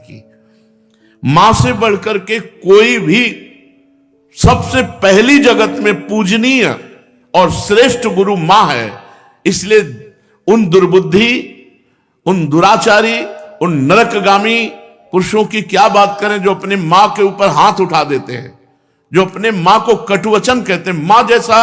की। मां से बढ़कर के कोई भी सबसे पहली जगत में पूजनीय और श्रेष्ठ गुरु मां है। इसलिए उन दुर्बुद्धि, उन दुराचारी, उन नरकगामी पुरुषों की क्या बात करें जो अपने मां के ऊपर हाथ उठा देते हैं, जो अपने मां को कटुवचन कहते हैं। मां जैसा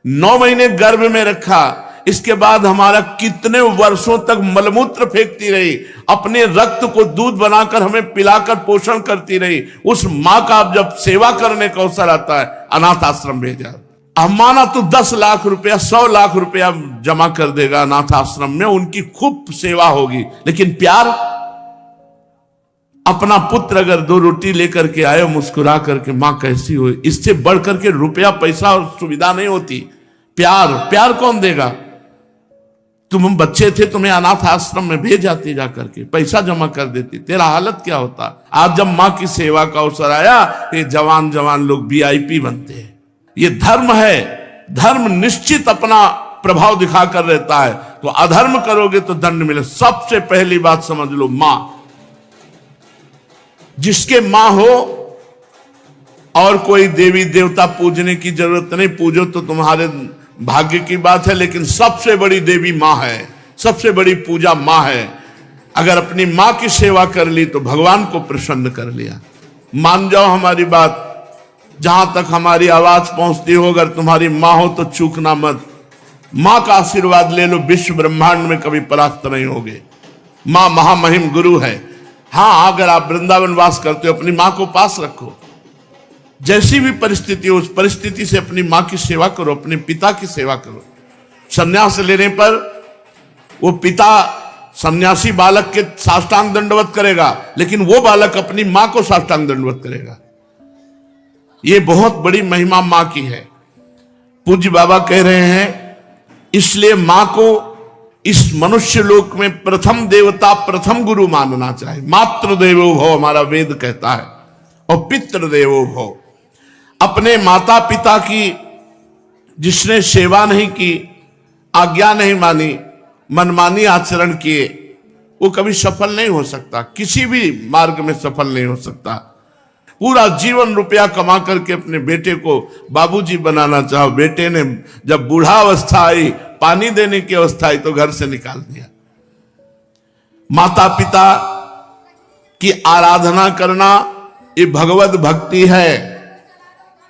9 महीने गर्भ में रखा, इसके बाद हमारा कितने वर्षों तक मलमूत्र फेंकती रही, अपने रक्त को दूध बनाकर हमें पिलाकर पोषण करती रही, उस मां का अब जब सेवा करने का अवसर आता है, अनाथ आश्रम भेजा। माना तो 10 लाख रुपया, 100 लाख रुपया जमा कर देगा अनाथ आश्रम में, उनकी खूब सेवा होगी, लेकिन प्यार, अपना पुत्र अगर 2 रोटी लेकर के आए मुस्कुरा करके, मां कैसी हो, इससे बढ़ करके रुपया पैसा और सुविधा नहीं होती। प्यार कौन देगा? तुम बच्चे थे, तुम्हें अनाथ आश्रम में भेज जाती, जाकर के पैसा जमा कर देती, तेरा हालत क्या होता। आज जब मां की सेवा का अवसर आया, ये जवान लोग VIP बनते हैं। ये धर्म है, धर्म निश्चित अपना प्रभाव दिखा कर रहता है। तो अधर्म करोगे तो दंड मिले। सबसे पहली बात समझ लो, मां, जिसके मां हो और कोई देवी देवता पूजने की जरूरत नहीं, पूजो तो तुम्हारे भाग्य की बात है, लेकिन सबसे बड़ी देवी मां है, सबसे बड़ी पूजा मां है। अगर अपनी मां की सेवा कर ली तो भगवान को प्रसन्न कर लिया। मान जाओ हमारी बात, जहां तक हमारी आवाज पहुंचती हो, अगर तुम्हारी मां हो तो चूकना मत। मां का आशीर्वाद ले लो, विश्व ब्रह्मांड में कभी परास्त नहीं होगे। मां महामहिम गुरु है। हां, अगर आप वृंदावन वास करते हो, अपनी मां को पास रखो, जैसी भी परिस्थिति हो उस परिस्थिति से अपनी मां की सेवा करो, अपने पिता की सेवा करो। संन्यास लेने पर वो पिता सन्यासी बालक के साष्टांग दंडवत करेगा, लेकिन वो बालक अपनी मां को साष्टांग दंडवत करेगा। ये बहुत बड़ी महिमा मां की है। पूज्य बाबा कह रहे हैं, इसलिए मां को इस मनुष्य लोक में प्रथम देवता, प्रथम गुरु मानना चाहिए। मातृ देवो भव हमारा वेद कहता है, और पितृ देवो भव। अपने माता पिता की जिसने सेवा नहीं की, आज्ञा नहीं मानी, मनमानी आचरण किए, वो कभी सफल नहीं हो सकता, किसी भी मार्ग में सफल नहीं हो सकता। पूरा जीवन रुपया कमा करके अपने बेटे को बाबूजी बनाना चाहो, बेटे ने जब बूढ़ा अवस्था आई, पानी देने की अवस्था आई, तो घर से निकाल दिया। माता पिता की आराधना करना ये भगवत भक्ति है।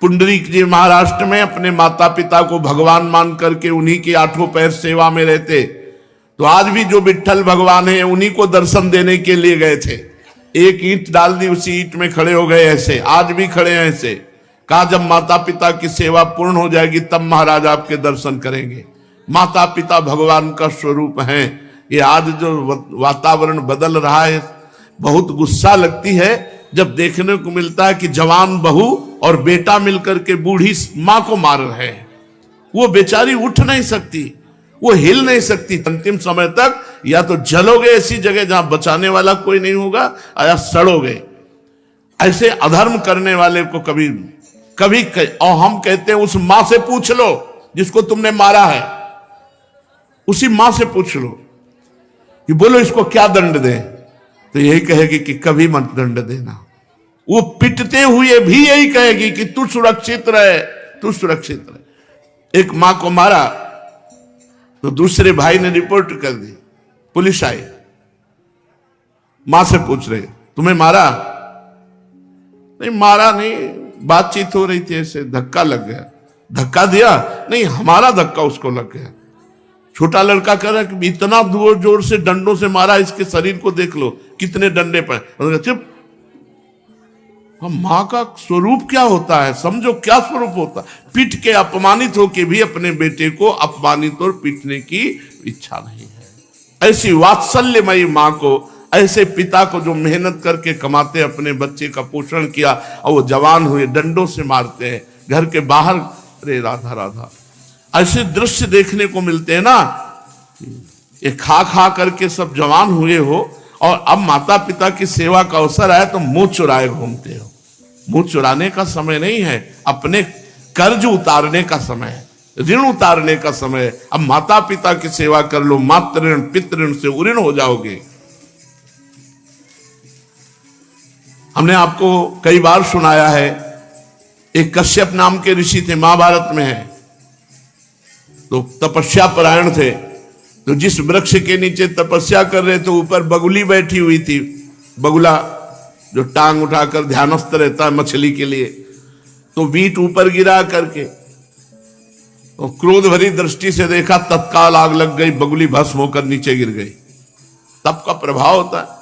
पुंडरीक जी महाराष्ट्र में अपने माता पिता को भगवान मान करके उन्हीं के 8 पैर सेवा में रहते। तो आज भी जो विट्ठल भगवान है, उन्हीं को दर्शन देने के लिए गए थे। एक ईंट डाल दी, उसी ईंट में खड़े हो गए। ऐसे आज भी खड़े हैं। ऐसे कहा, जब माता पिता की सेवा पूर्ण हो जाएगी तब महाराज आपके दर्शन करेंगे। माता पिता भगवान का स्वरूप हैं। ये आज जो वातावरण बदल रहा है, बहुत गुस्सा लगती है जब देखने को मिलता है कि जवान बहू और बेटा मिलकर के बूढ़ी मां को मार रहे हैं। वो बेचारी उठ नहीं सकती, वो हिल नहीं सकती। अंतिम समय तक या तो जलोगे ऐसी जगह जहां बचाने वाला कोई नहीं होगा, या सड़ोगे। ऐसे अधर्म करने वाले को कभी और हम कहते हैं उस मां से पूछ लो जिसको तुमने मारा है, उसी मां से पूछ लो कि बोलो इसको क्या दंड दें, तो यही कहेगी कि कभी मत दंड देना। वो पिटते हुए भी यही कहेगी कि तू सुरक्षित रहे, तू सुरक्षित रहे। एक मां को मारा तो दूसरे भाई ने रिपोर्ट कर दी, पुलिस आई, मां से पूछ रहे तुम्हें मारा? नहीं मारा नहीं, बातचीत हो रही थी, ऐसे धक्का लग गया। धक्का दिया? नहीं, हमारा धक्का उसको लग गया। छोटा लड़का कह रहा है कि इतना जोर जोर से डंडों से मारा, इसके शरीर को देख लो कितने डंडे पर। चुप, मां का स्वरूप क्या होता है समझो, क्या स्वरूप होता है। पीट के अपमानित होके भी अपने बेटे को अपमानित और पीटने की इच्छा नहीं है। ऐसी वात्सल्यमयी मां को, ऐसे पिता को जो मेहनत करके कमाते अपने बच्चे का पोषण किया और वो जवान हुए, डंडों से मारते हैं घर के बाहर। अरे राधा राधा, ऐसे दृश्य देखने को मिलते हैं ना। ये खा खा करके सब जवान हुए हो और अब माता पिता की सेवा का अवसर आया तो मुंह चुराए घूमते हो। मुंह चुराने का समय नहीं है, अपने कर्ज उतारने का समय है, ऋण उतारने का समय है। अब माता पिता की सेवा कर लो, मातृ ऋण पितृ ऋण से उऋण हो जाओगे। हमने आपको कई बार सुनाया है, एक कश्यप नाम के ऋषि थे, महाभारत में है, तो तपस्या परायण थे। तो जिस वृक्ष के नीचे तपस्या कर रहे थे ऊपर बगुली बैठी हुई थी, बगुला जो टांग उठाकर ध्यानस्थ रहता है मछली के लिए, तो बीट ऊपर गिरा करके तो क्रोध भरी दृष्टि से देखा, तत्काल आग लग गई, बगुली भस्म होकर नीचे गिर गई। तप का प्रभाव होता है।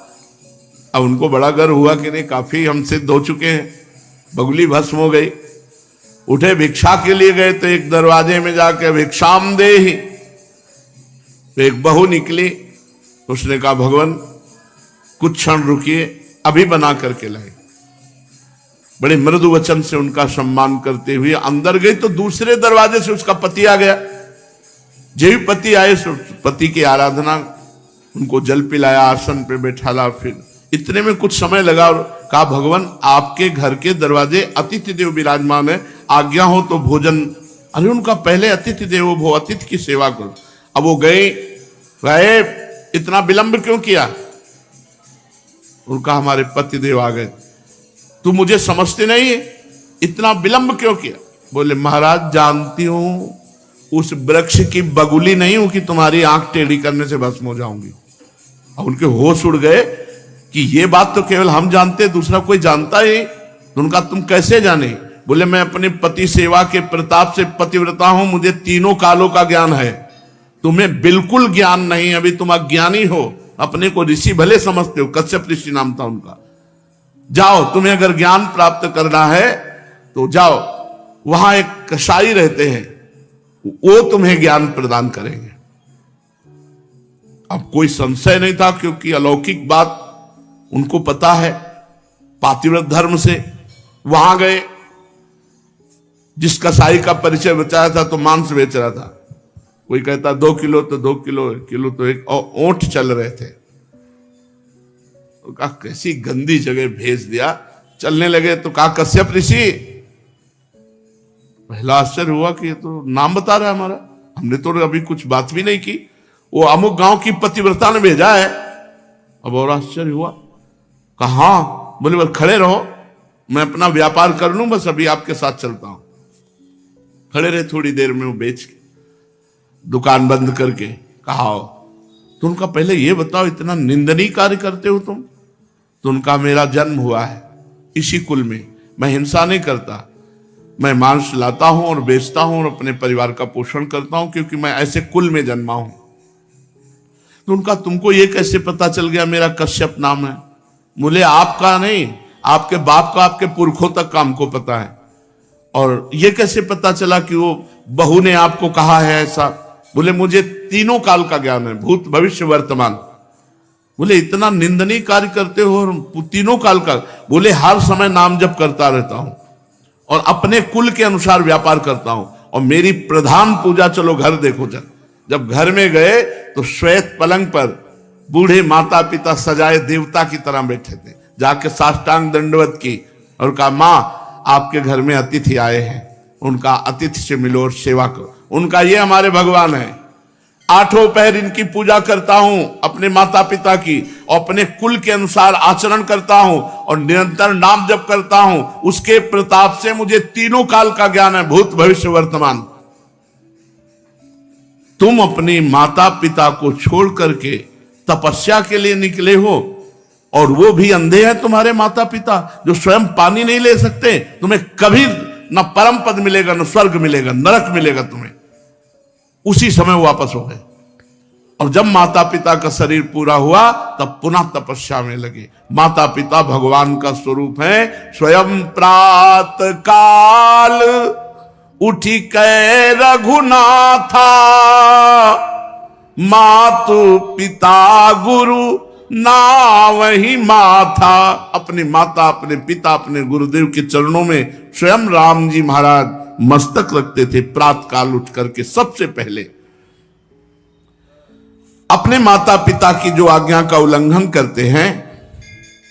अब उनको बड़ा गर्व हुआ कि नहीं, काफी हम सिद्ध हो चुके हैं, बगुली भस्म हो गई। उठे भिक्षा के लिए गए तो एक दरवाजे में जाके भिक्षाम देहि, तो एक बहू निकली, उसने कहा भगवान कुछ क्षण रुकिए, अभी बना करके लाए। बड़े मृदु वचन से उनका सम्मान करते हुए अंदर गई तो दूसरे दरवाजे से उसका पति आ गया। जब भी पति आए पति की आराधना, उनको जल पिलाया, आसन पे बैठाला, फिर इतने में कुछ समय लगा और कहा भगवान आपके घर के दरवाजे अतिथि देव विराजमान है, आज्ञा हो तो भोजन। अरे उनका पहले अतिथि देवो भव, अतिथि की सेवा करो। अब वो गए, इतना विलंब क्यों किया? उनका हमारे पति देव आ गए, तू मुझे समझते नहीं है, इतना विलंब क्यों किया? बोले महाराज जानती हूं उस वृक्ष की बगुली नहीं हूं कि तुम्हारी आंख टेढ़ी करने से भस्म हो जाऊंगी। और उनके होश उड़ गए कि ये बात तो केवल हम जानते, दूसरा कोई जानता ही। तो उनका तुम कैसे जाने? बोले मैं अपने पति सेवा के प्रताप से पतिव्रता हूं, मुझे तीनों कालों का ज्ञान है, तुम्हें बिल्कुल ज्ञान नहीं, अभी तुम अज्ञानी हो, अपने को ऋषि भले समझते हो। कश्यप ऋषि नाम था उनका। जाओ, तुम्हें अगर ज्ञान प्राप्त करना है तो जाओ, वहां एक कसाई रहते हैं, वो तुम्हें ज्ञान प्रदान करेंगे। अब कोई संशय नहीं था क्योंकि अलौकिक बात उनको पता है पातिव्रत धर्म से। वहां गए, जिस कसाई का परिचय बचाया था तो मांस बेच रहा था, कोई कहता 2 किलो तो 2 किलो, किलो तो एक, और ऊंट चल रहे थे। तो कहा कैसी गंदी जगह भेज दिया। चलने लगे तो कहा कश्यप ऋषि, पहला आश्चर्य हुआ कि ये तो नाम बता रहा है हमारा, हमने तो अभी कुछ बात भी नहीं की, वो अमुक गांव की पतिव्रता ने भेजा है। अब और आश्चर्य हुआ। कहा हाँ। बोले बस खड़े रहो, मैं अपना व्यापार कर लूं, बस अभी आपके साथ चलता हूं। खड़े रहे, थोड़ी देर में वो बेच के दुकान बंद करके कहा तो उनका पहले ये बताओ इतना निंदनीय कार्य करते हो तुम? तो उनका मेरा जन्म हुआ है इसी कुल में, मैं हिंसा नहीं करता, मैं मांस लाता हूं और बेचता हूं और अपने परिवार का पोषण करता हूं क्योंकि मैं ऐसे कुल में जन्मा हूं। तो उनका तुमको ये कैसे पता चल गया मेरा कश्यप नाम है? बोले आपका नहीं, आपके बाप का, आपके पुरखों तक का हमको पता है। और ये कैसे पता चला कि वो बहू ने आपको कहा है ऐसा? बोले मुझे तीनों काल का ज्ञान है, भूत भविष्य वर्तमान। बोले इतना निंदनीय कार्य करते हो और तीनों काल का? बोले हर समय नाम जप करता रहता हूं और अपने कुल के अनुसार व्यापार करता हूं, और मेरी प्रधान पूजा, चलो घर देखो। जब घर में गए तो श्वेत पलंग पर बूढ़े माता पिता सजाए देवता की तरह बैठे थे। जाके साष्टांग दंडवत की और कहा मां आपके घर में अतिथि आए हैं, उनका अतिथि से मिलो और सेवा करो। उनका ये हमारे भगवान है, 8 पहर इनकी पूजा करता हूं, अपने माता पिता की, और अपने कुल के अनुसार आचरण करता हूं और निरंतर नाम जप करता हूं। उसके प्रताप से मुझे तीनों काल का ज्ञान है, भूत भविष्य वर्तमान। तुम अपने माता पिता को छोड़ करके तपस्या के लिए निकले हो, और वो भी अंधे हैं तुम्हारे माता पिता जो स्वयं पानी नहीं ले सकते। तुम्हें कभी न परम पद मिलेगा, न स्वर्ग मिलेगा, नरक मिलेगा तुम्हें। उसी समय वापस हो गए, और जब माता पिता का शरीर पूरा हुआ तब पुनः तपस्या में लगे। माता पिता भगवान का स्वरूप है। स्वयं प्रात काल उठी कै रघुनाथा, मातु पिता गुरु ना वही माथा। अपने माता, अपने पिता, अपने गुरुदेव के चरणों में स्वयं राम जी महाराज मस्तक रखते थे। प्रात काल उठ करके सबसे पहले अपने माता पिता की जो आज्ञा का उल्लंघन करते हैं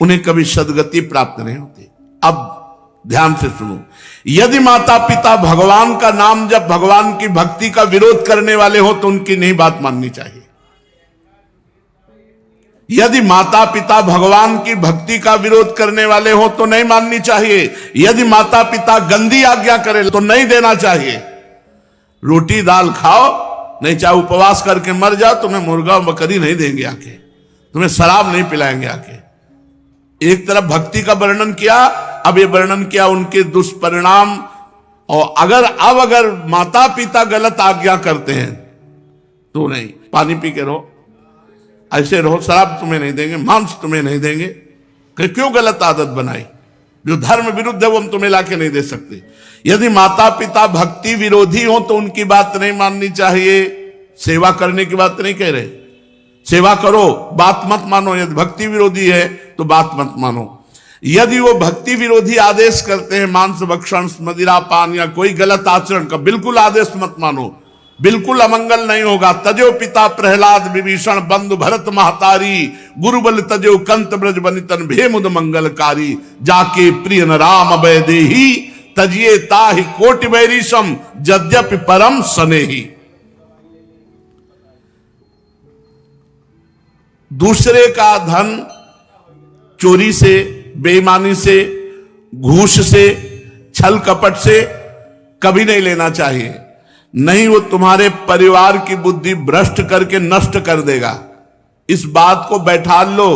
उन्हें कभी सदगति प्राप्त नहीं होती। अब ध्यान से सुनो, यदि माता पिता भगवान का नाम जब भगवान की भक्ति का विरोध करने वाले हो तो उनकी नहीं बात माननी चाहिए। यदि माता पिता भगवान की भक्ति का विरोध करने वाले हो तो नहीं माननी चाहिए। यदि माता पिता गंदी आज्ञा करे तो नहीं देना चाहिए। रोटी दाल खाओ, नहीं चाहे उपवास करके मर जाओ, तुम्हें मुर्गा बकरी नहीं देंगे आके, तुम्हें शराब नहीं पिलाएंगे आके। एक तरफ भक्ति का वर्णन किया, अब ये वर्णन किया उनके दुष्परिणाम। और अगर माता पिता गलत आज्ञा करते हैं तो नहीं, पानी पी के रहो, ऐसे रहो, शराब तुम्हें नहीं देंगे, मांस तुम्हें नहीं देंगे। क्यों गलत आदत बनाई? जो धर्म विरुद्ध है वो हम तुम्हें लाके नहीं दे सकते। यदि माता पिता भक्ति विरोधी हो तो उनकी बात नहीं माननी चाहिए। सेवा करने की बात नहीं कह रहे, सेवा करो, बात मत मानो। यदि भक्ति विरोधी है तो बात मत मानो। यदि वो भक्ति विरोधी आदेश करते हैं, मांस भक्षण, मदिरा पान या कोई गलत आचरण का, बिल्कुल आदेश मत मानो, बिल्कुल अमंगल नहीं होगा। तजो पिता प्रहलाद विभीषण, बंधु भरत महतारी, गुरु बल तजो कंत ब्रज बनितन भेमुद मंगलकारी। जाके प्रिय न राम अभय देही, तजिए ताहि कोटि बैरीशम, यद्यपि परम सनेही। दूसरे का धन चोरी से, बेईमानी से, घूस से, छल कपट से कभी नहीं लेना चाहिए। नहीं, वो तुम्हारे परिवार की बुद्धि भ्रष्ट करके नष्ट कर देगा। इस बात को बैठा लो,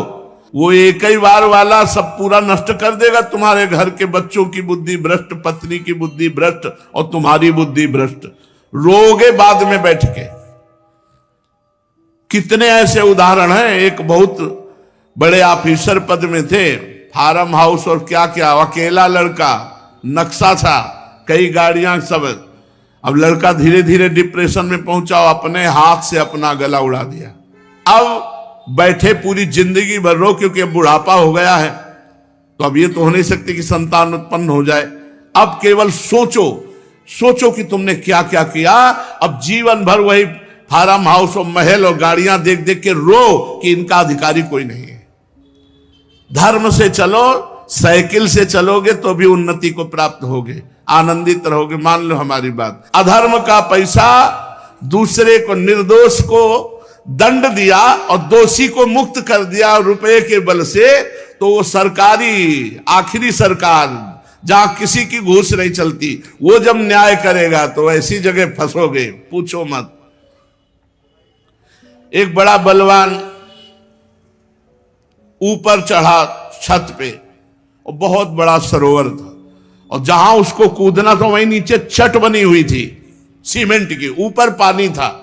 वो एक ही बार वाला सब पूरा नष्ट कर देगा। तुम्हारे घर के बच्चों की बुद्धि भ्रष्ट, पत्नी की बुद्धि भ्रष्ट और तुम्हारी बुद्धि भ्रष्ट। रोगे बाद में बैठ के। कितने ऐसे उदाहरण हैं। एक बहुत बड़े ऑफिसर पद में थे, फार्म हाउस और क्या क्या, अकेला लड़का, नक्शा था, कई गाड़ियां, सब। अब लड़का धीरे धीरे डिप्रेशन में पहुंचा, अपने हाथ से अपना गला उड़ा दिया। अब बैठे पूरी जिंदगी भर रो, क्योंकि अब बुढ़ापा हो गया है, तो अब ये तो हो नहीं सकती कि संतान उत्पन्न हो जाए। अब केवल सोचो, सोचो कि तुमने क्या क्या किया। अब जीवन भर वही फार्म हाउस और महल और गाड़ियां देख देख के रो कि इनका अधिकारी कोई नहीं है। धर्म से चलो, साइकिल से चलोगे तो भी उन्नति को प्राप्त होगे, आनंदित रहोगे। मान लो हमारी बात। अधर्म का पैसा दूसरे को, निर्दोष को दंड दिया और दोषी को मुक्त कर दिया रुपए के बल से, तो वो सरकारी, आखिरी सरकार जहां किसी की घूस नहीं चलती, वो जब न्याय करेगा तो ऐसी जगह फंसोगे, पूछो मत। एक बड़ा बलवान ऊपर चढ़ा छत पे, और बहुत बड़ा सरोवर था, और जहां उसको कूदना था वहीं नीचे छत बनी हुई थी सीमेंट की, ऊपर पानी था।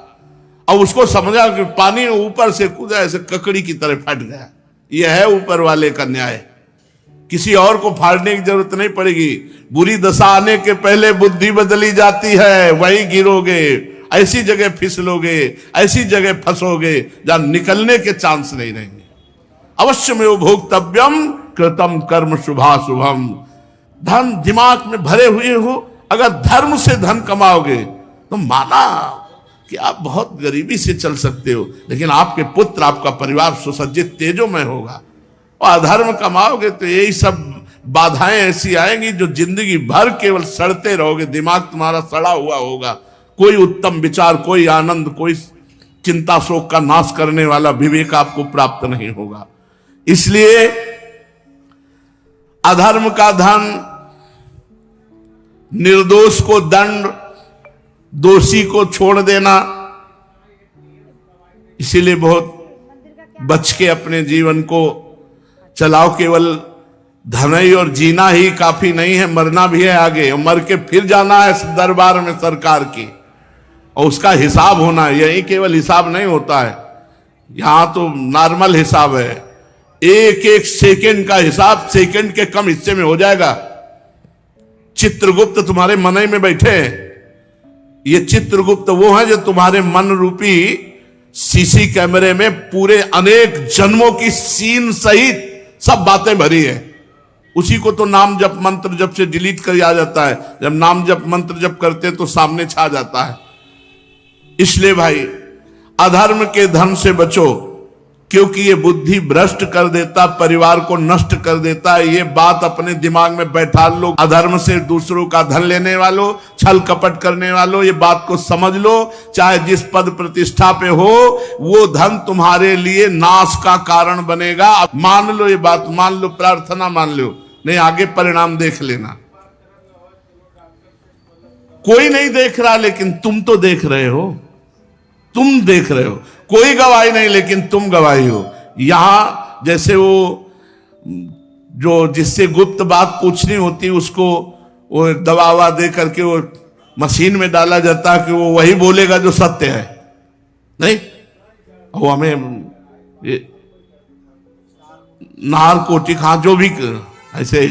और उसको समझा कि पानी ऊपर से कूदा, ऐसे ककड़ी की तरह फट गया। यह है ऊपर वाले का न्याय। किसी और को फाड़ने की जरूरत नहीं पड़ेगी। बुरी दशा आने के पहले बुद्धि बदली जाती है, वहीं गिरोगे, ऐसी जगह फिसलोगे, ऐसी जगह फंसोगे जहां निकलने के चांस नहीं रहेंगे। अवश्य में भोक्तव्यम कृतम कर्म शुभाशुभम। धन दिमाग में भरे हुए हो, अगर धर्म से धन कमाओगे तो माना कि आप बहुत गरीबी से चल सकते हो, लेकिन आपके पुत्र, आपका परिवार सुसज्जित तेजोमय होगा। और अधर्म कमाओगे तो यही सब बाधाएं ऐसी आएंगी जो जिंदगी भर केवल सड़ते रहोगे। दिमाग तुम्हारा सड़ा हुआ होगा, कोई उत्तम विचार, कोई आनंद, कोई चिंता शोक का नाश करने वाला विवेक आपको प्राप्त नहीं होगा। इसलिए अधर्म का धन, निर्दोष को दंड, दोषी को छोड़ देना, इसीलिए बहुत बच के अपने जीवन को चलाओ। केवल धन ही और जीना ही काफी नहीं है, मरना भी है आगे, और मर के फिर जाना है दरबार में सरकार की, और उसका हिसाब होना है। यही केवल हिसाब नहीं होता है, यहां तो नॉर्मल हिसाब है। एक एक सेकंड का हिसाब सेकंड के कम हिस्से में हो जाएगा। चित्रगुप्त तुम्हारे मन में बैठे हैं। ये चित्रगुप्त वो है जो तुम्हारे मन रूपी सीसी कैमरे में पूरे अनेक जन्मों की सीन सहित सब बातें भरी है। उसी को तो नाम जप मंत्र जप से डिलीट कर आ जाता है। जब नाम जप मंत्र जप करते तो सामने छा जाता है। इसलिए भाई, अधर्म के धन से बचो, क्योंकि ये बुद्धि भ्रष्ट कर देता, परिवार को नष्ट कर देता है। ये बात अपने दिमाग में बैठा लो, अधर्म से दूसरों का धन लेने वालों, छल कपट करने वालों, ये बात को समझ लो। चाहे जिस पद प्रतिष्ठा पे हो, वो धन तुम्हारे लिए नाश का कारण बनेगा। अब मान लो, ये बात मान लो, प्रार्थना मान लो, नहीं आगे परिणाम देख लेना। कोई नहीं देख रहा, लेकिन तुम तो देख रहे हो, तुम देख रहे हो। कोई गवाही नहीं, लेकिन तुम गवाही हो। यहां जैसे वो जो जिससे गुप्त बात पूछनी होती, उसको वो दवा दे करके वो मशीन में डाला जाता है कि वो वही बोलेगा जो सत्य है। नहीं, वो हमें नारकोटिक, हाँ जो भी ऐसे,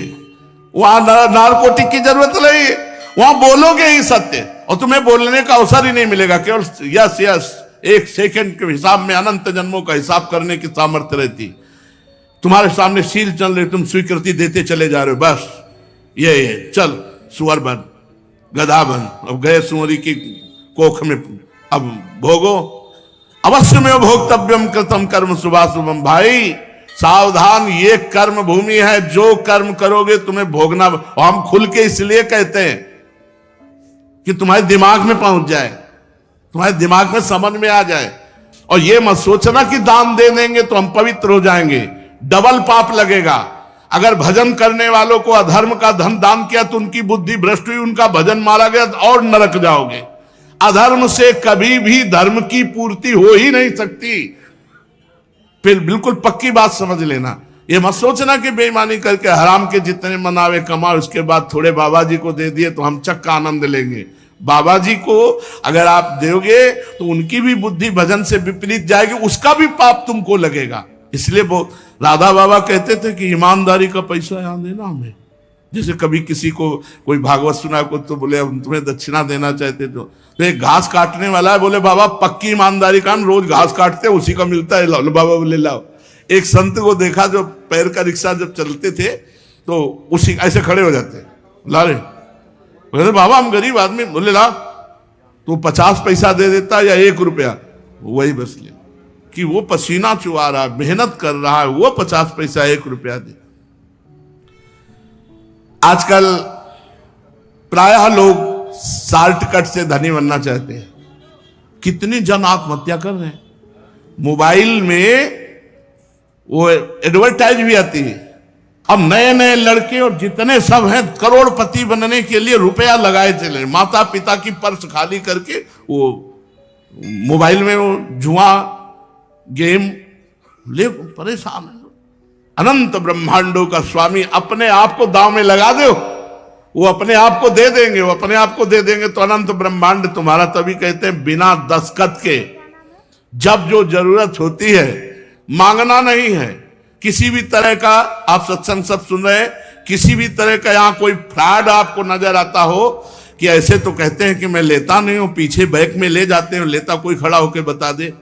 वहां नारकोटिक की जरूरत नहीं है। वहां बोलोगे ही सत्य, और तुम्हें बोलने का अवसर ही नहीं मिलेगा। केवल यस यस, एक सेकंड के हिसाब में अनंत जन्मों का हिसाब करने की सामर्थ्य रहती। तुम्हारे सामने शील चल रही, तुम स्वीकृति देते चले जा रहे हो। बस ये चल सुअर बन, गधा बन, अब गए सुअरी की कोख में, अब भोगो। अवश्य में भोक्तव्यम कृतम कर्म शुभाशुभम। भाई सावधान, ये कर्म भूमि है, जो कर्म करोगे तुम्हें भोगना। और हम खुल के इसलिए कहते हैं कि तुम्हारे दिमाग में पहुंच जाए, तुम्हारे दिमाग में समझ में आ जाए। और ये मत सोचना कि दान दे देंगे तो हम पवित्र हो जाएंगे, डबल पाप लगेगा। अगर भजन करने वालों को अधर्म का धन दान किया तो उनकी बुद्धि भ्रष्ट हुई, उनका भजन मारा गया और नरक जाओगे। अधर्म से कभी भी धर्म की पूर्ति हो ही नहीं सकती। फिर बिल्कुल पक्की बात समझ लेना। ये मत सोचना कि बेईमानी करके हराम के जितने मनावे कमा, उसके बाद थोड़े बाबा जी को दे दिए तो हम चक्का आनंद लेंगे। बाबा जी को अगर आप दोगे तो उनकी भी बुद्धि भजन से विपरीत जाएगी, उसका भी पाप तुमको लगेगा। इसलिए वो राधा बाबा कहते थे कि ईमानदारी का पैसा यहां देना हमें। जैसे कभी किसी को कोई भागवत सुना को तो बोले हम तुम्हें दक्षिणा देना चाहते, तो एक घास काटने वाला है, बोले बाबा पक्की ईमानदारी का, रोज घास काटते उसी का मिलता है, लो बाबा बोले लाओ। एक संत को देखा जो पैर का रिक्शा जब चलते थे तो उसी ऐसे खड़े हो जाते, ला रे, बोले बाबा हम गरीब आदमी, बोले ला, तो 50 पैसा दे देता या 1 रुपया, वही बस ले, कि वो पसीना चुआ रहा, मेहनत कर रहा है, वो 50 पैसा 1 रुपया दे। आजकल प्रायः लोग शॉर्टकट से धनी बनना चाहते हैं। कितनी जन आत्महत्या कर रहे हैं। मोबाइल में वो एडवर्टाइज भी आती है, अब नए नए लड़के और जितने सब हैं करोड़पति बनने के लिए रुपया लगाए चले, माता पिता की पर्स खाली करके वो मोबाइल में वो जुआ गेम ले परेशान है। अनंत ब्रह्मांडों का स्वामी अपने आप को दांव में लगा दो, वो अपने आप को दे देंगे, वो अपने आप को दे देंगे तो अनंत ब्रह्मांड तुम्हारा। तभी कहते हैं बिना दस्तखत के जब जो जरूरत होती है, मांगना नहीं है किसी भी तरह का। आप सत्संग सब सुन रहे हैं, किसी भी तरह का यहां कोई फ्रॉड आपको नजर आता हो कि ऐसे तो कहते हैं कि मैं लेता नहीं हूं, पीछे बैग में ले जाते हैं, लेता कोई खड़ा होकर बता दे,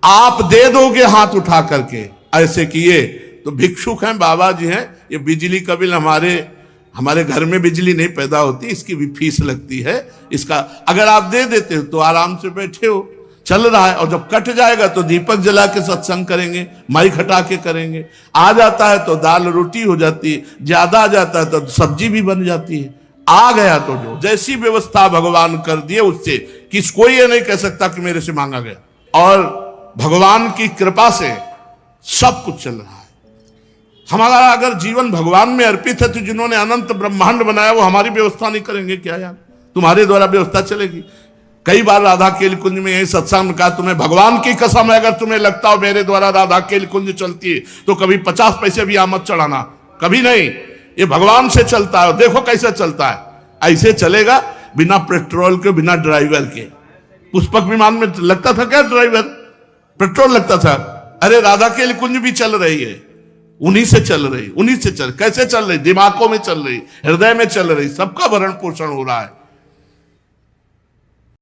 आप दे दोगे हाथ उठा करके। ऐसे किए तो भिक्षुक हैं, बाबा जी हैं। ये बिजली का बिल हमारे घर में बिजली नहीं पैदा होती, इसकी भी फीस लगती है। इसका अगर आप दे देते हो तो आराम से बैठे हो, चल रहा है। और जब कट जाएगा तो दीपक जला के सत्संग करेंगे, माइक हटा के करेंगे। आ जाता है तो दाल रोटी हो जाती है, ज्यादा आ जाता है तो सब्जी भी बन जाती है। आ गया तो जो जैसी व्यवस्था भगवान कर दिए उससे कोई ये नहीं कह सकता कि मेरे से मांगा गया। और भगवान की कृपा से सब कुछ चल रहा है। हमारा अगर जीवन भगवान में अर्पित है तो जिन्होंने अनंत ब्रह्मांड बनाया वो हमारी व्यवस्था नहीं करेंगे क्या यार? तुम्हारे द्वारा व्यवस्था चलेगी। कई बार राधा केल कुंज में यही सत्संग में कहा, तुम्हें भगवान की कसम है अगर तुम्हें लगता हो मेरे द्वारा राधा केल कुंज चलती है तो कभी 50 पैसे भी आमद चढ़ाना, कभी नहीं। ये भगवान से चलता है, देखो कैसे चलता है। ऐसे चलेगा बिना पेट्रोल के, बिना ड्राइवर के। पुष्पक विमान में लगता था क्या ड्राइवर? पेट्रोल लगता था। अरे राधा केल कुंज भी चल रही है, उन्हीं से चल रही, उन्हीं से चल। कैसे चल रही? दिमागों में चल रही, हृदय में चल रही, सबका भरण पोषण हो रहा है।